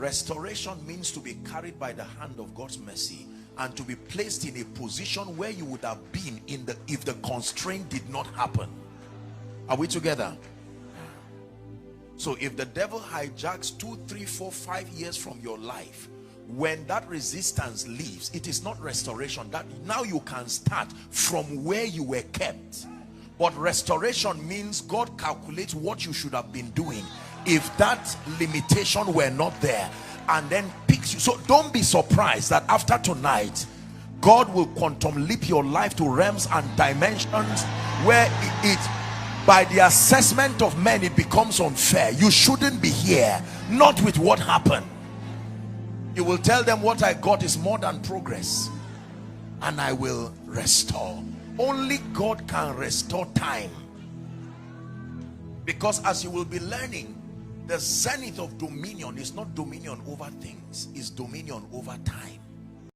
Restoration means to be carried by the hand of God's mercy and to be placed in a position where you would have been if the constraint did not happen. Are we together? So if the devil hijacks 2, 3, 4, 5 years from your life, when that resistance leaves, it is not restoration. That now you can start from where you were kept. But restoration means God calculates what you should have been doing if that limitation were not there, and then picks you. So don't be surprised that after tonight God will quantum leap your life to realms and dimensions where it by the assessment of men it becomes unfair. You shouldn't be here, not with what happened. You will tell them, what I got is more than progress, and I will restore. Only God can restore time, because as you will be learning, the zenith of dominion is not dominion over things, it's dominion over time.